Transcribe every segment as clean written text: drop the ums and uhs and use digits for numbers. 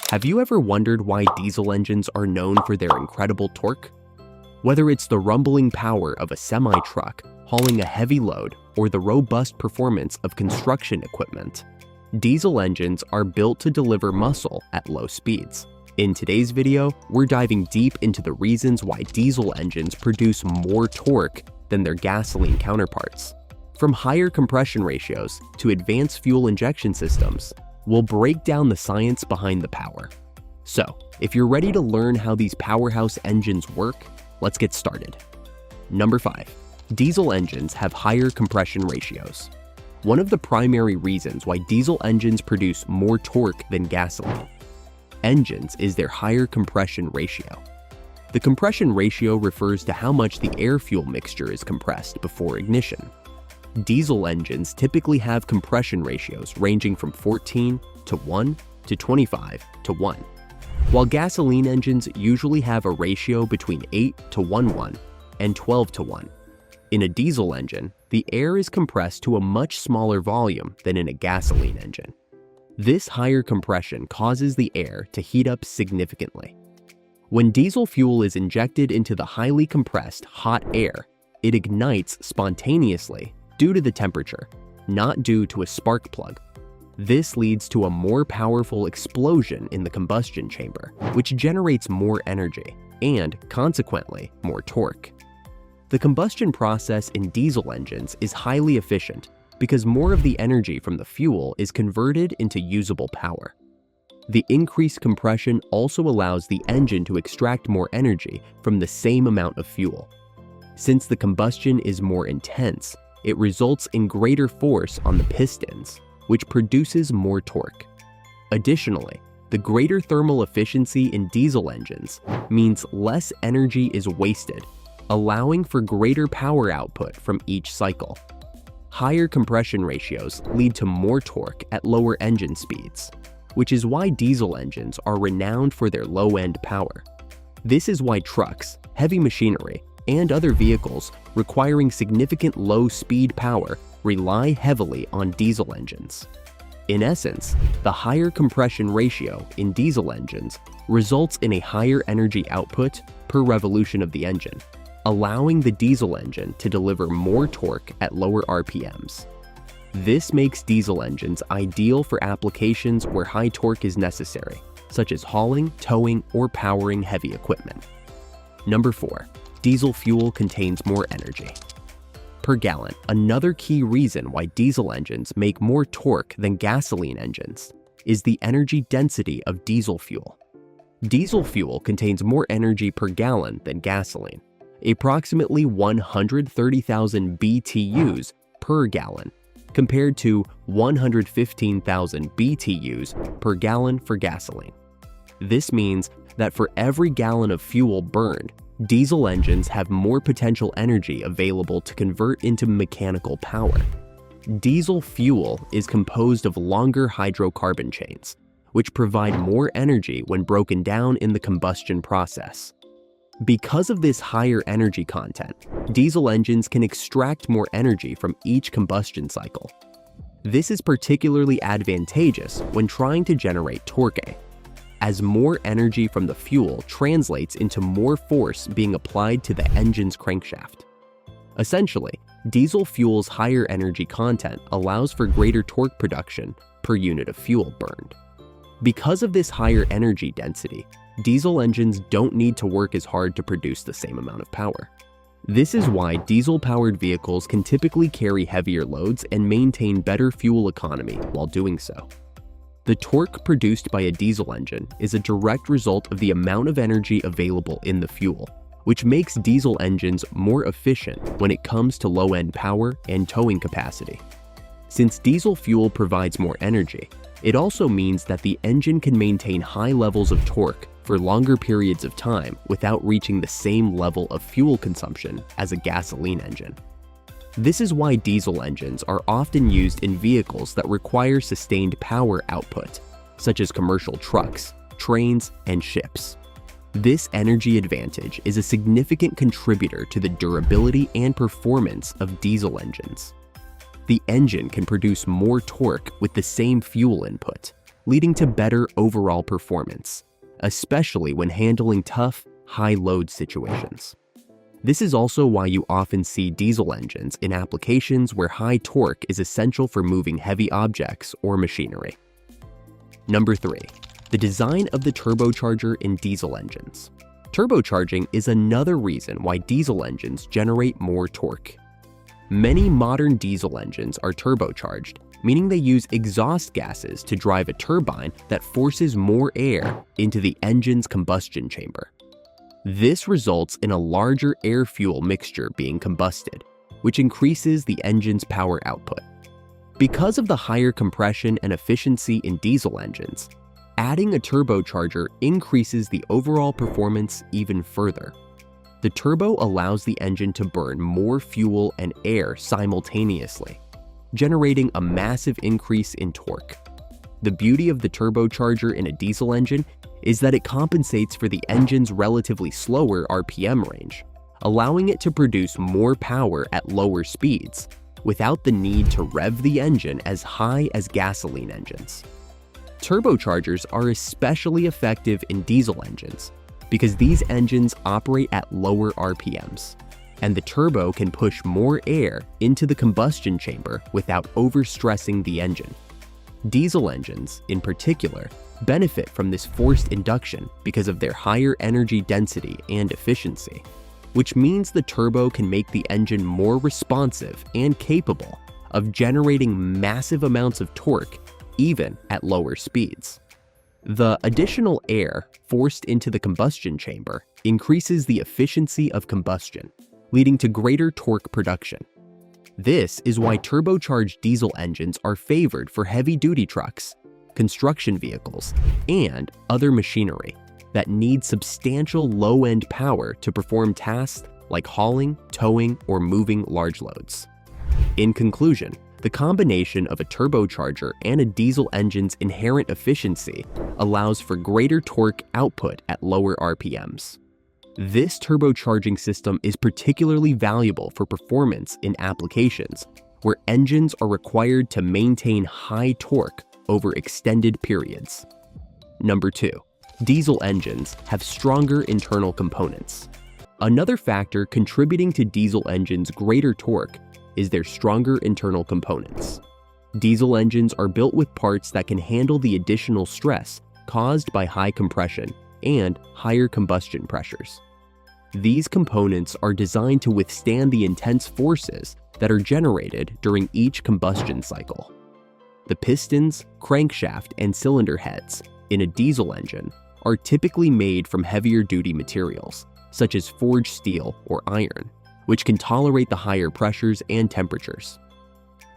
Have you ever wondered why diesel engines are known for their incredible torque? Whether it's the rumbling power of a semi-truck hauling a heavy load or the robust performance of construction equipment, diesel engines are built to deliver muscle at low speeds. In today's video, we're diving deep into the reasons why diesel engines produce more torque than their gasoline counterparts. From higher compression ratios to advanced fuel injection systems, we'll break down the science behind the power. So, if you're ready to learn how these powerhouse engines work, let's get started. Number 5. Diesel engines have higher compression ratios. One of the primary reasons why diesel engines produce more torque than gasoline engines is their higher compression ratio. The compression ratio refers to how much the air-fuel mixture is compressed before ignition. Diesel engines typically have compression ratios ranging from 14 to 1 to 25 to 1, while gasoline engines usually have a ratio between 8 to 1:1 and 12 to 1. In a diesel engine, the air is compressed to a much smaller volume than in a gasoline engine. This higher compression causes the air to heat up significantly. When diesel fuel is injected into the highly compressed hot air, it ignites spontaneously due to the temperature, not due to a spark plug. This leads to a more powerful explosion in the combustion chamber, which generates more energy and, consequently, more torque. The combustion process in diesel engines is highly efficient because more of the energy from the fuel is converted into usable power. The increased compression also allows the engine to extract more energy from the same amount of fuel. Since the combustion is more intense, it results in greater force on the pistons, which produces more torque. Additionally, the greater thermal efficiency in diesel engines means less energy is wasted, allowing for greater power output from each cycle. Higher compression ratios lead to more torque at lower engine speeds, which is why diesel engines are renowned for their low-end power. This is why trucks, heavy machinery, and other vehicles requiring significant low-speed power rely heavily on diesel engines. In essence, the higher compression ratio in diesel engines results in a higher energy output per revolution of the engine, allowing the diesel engine to deliver more torque at lower RPMs. This makes diesel engines ideal for applications where high torque is necessary, such as hauling, towing, or powering heavy equipment. Number 4. Diesel fuel contains more energy per gallon. Another key reason why diesel engines make more torque than gasoline engines is the energy density of diesel fuel. Diesel fuel contains more energy per gallon than gasoline, approximately 130,000 BTUs per gallon, compared to 115,000 BTUs per gallon for gasoline. This means that for every gallon of fuel burned, diesel engines have more potential energy available to convert into mechanical power. Diesel fuel is composed of longer hydrocarbon chains, which provide more energy when broken down in the combustion process. Because of this higher energy content, diesel engines can extract more energy from each combustion cycle. This is particularly advantageous when trying to generate torque, as more energy from the fuel translates into more force being applied to the engine's crankshaft. Essentially, diesel fuel's higher energy content allows for greater torque production per unit of fuel burned. Because of this higher energy density, diesel engines don't need to work as hard to produce the same amount of power. This is why diesel-powered vehicles can typically carry heavier loads and maintain better fuel economy while doing so. The torque produced by a diesel engine is a direct result of the amount of energy available in the fuel, which makes diesel engines more efficient when it comes to low-end power and towing capacity. Since diesel fuel provides more energy, it also means that the engine can maintain high levels of torque for longer periods of time without reaching the same level of fuel consumption as a gasoline engine. This is why diesel engines are often used in vehicles that require sustained power output, such as commercial trucks, trains, and ships. This energy advantage is a significant contributor to the durability and performance of diesel engines. The engine can produce more torque with the same fuel input, leading to better overall performance, especially when handling tough, high-load situations. This is also why you often see diesel engines in applications where high torque is essential for moving heavy objects or machinery. Number 3. The design of the turbocharger in diesel engines. Turbocharging is another reason why diesel engines generate more torque. Many modern diesel engines are turbocharged, meaning they use exhaust gases to drive a turbine that forces more air into the engine's combustion chamber. This results in a larger air-fuel mixture being combusted, which increases the engine's power output. Because of the higher compression and efficiency in diesel engines, adding a turbocharger increases the overall performance even further. The turbo allows the engine to burn more fuel and air simultaneously, generating a massive increase in torque. The beauty of the turbocharger in a diesel engine is that it compensates for the engine's relatively slower RPM range, allowing it to produce more power at lower speeds without the need to rev the engine as high as gasoline engines. Turbochargers are especially effective in diesel engines because these engines operate at lower RPMs, and the turbo can push more air into the combustion chamber without overstressing the engine. Diesel engines, in particular, benefit from this forced induction because of their higher energy density and efficiency, which means the turbo can make the engine more responsive and capable of generating massive amounts of torque even at lower speeds. The additional air forced into the combustion chamber increases the efficiency of combustion, leading to greater torque production. This is why turbocharged diesel engines are favored for heavy-duty trucks, construction vehicles, and other machinery that need substantial low-end power to perform tasks like hauling, towing, or moving large loads. In conclusion, the combination of a turbocharger and a diesel engine's inherent efficiency allows for greater torque output at lower RPMs. This turbocharging system is particularly valuable for performance in applications where engines are required to maintain high torque over extended periods. Number 2. Diesel engines have stronger internal components. Another factor contributing to diesel engines' greater torque is their stronger internal components. Diesel engines are built with parts that can handle the additional stress caused by high compression and higher combustion pressures. These components are designed to withstand the intense forces that are generated during each combustion cycle. The pistons, crankshaft, and cylinder heads in a diesel engine are typically made from heavier-duty materials, such as forged steel or iron, which can tolerate the higher pressures and temperatures.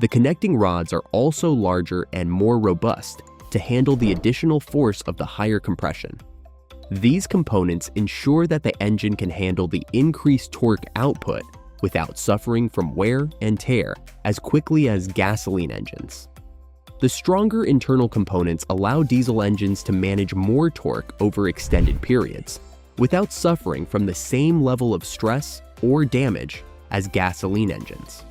The connecting rods are also larger and more robust to handle the additional force of the higher compression. These components ensure that the engine can handle the increased torque output without suffering from wear and tear as quickly as gasoline engines. The stronger internal components allow diesel engines to manage more torque over extended periods without suffering from the same level of stress or damage as gasoline engines.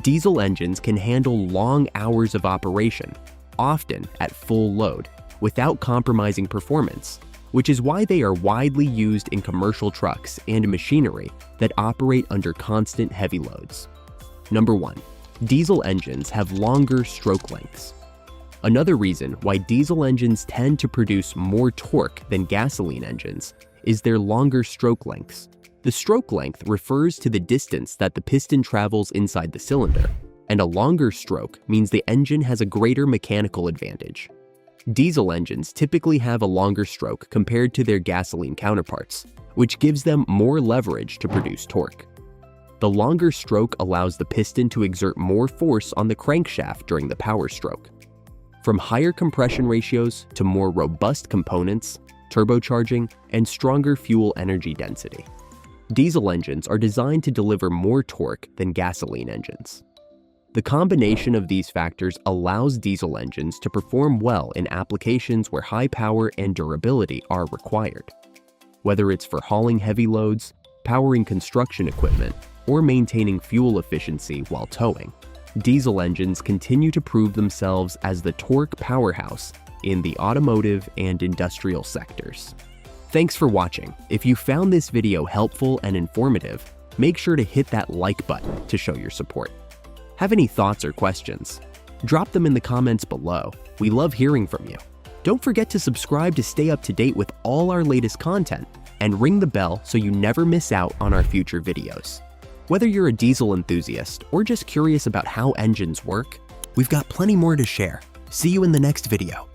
Diesel engines can handle long hours of operation, often at full load, without compromising performance, which is why they are widely used in commercial trucks and machinery that operate under constant heavy loads. Number 1. Diesel engines have longer stroke lengths. Another reason why diesel engines tend to produce more torque than gasoline engines is their longer stroke lengths. The stroke length refers to the distance that the piston travels inside the cylinder, and a longer stroke means the engine has a greater mechanical advantage. Diesel engines typically have a longer stroke compared to their gasoline counterparts, which gives them more leverage to produce torque. The longer stroke allows the piston to exert more force on the crankshaft during the power stroke. From higher compression ratios to more robust components, turbocharging, and stronger fuel energy density, diesel engines are designed to deliver more torque than gasoline engines. The combination of these factors allows diesel engines to perform well in applications where high power and durability are required. Whether it's for hauling heavy loads, powering construction equipment, or maintaining fuel efficiency while towing, diesel engines continue to prove themselves as the torque powerhouse in the automotive and industrial sectors. Thanks for watching. If you found this video helpful and informative, make sure to hit that like button to show your support. Have any thoughts or questions? Drop them in the comments below. We love hearing from you. Don't forget to subscribe to stay up to date with all our latest content and ring the bell so you never miss out on our future videos. Whether you're a diesel enthusiast or just curious about how engines work, we've got plenty more to share. See you in the next video.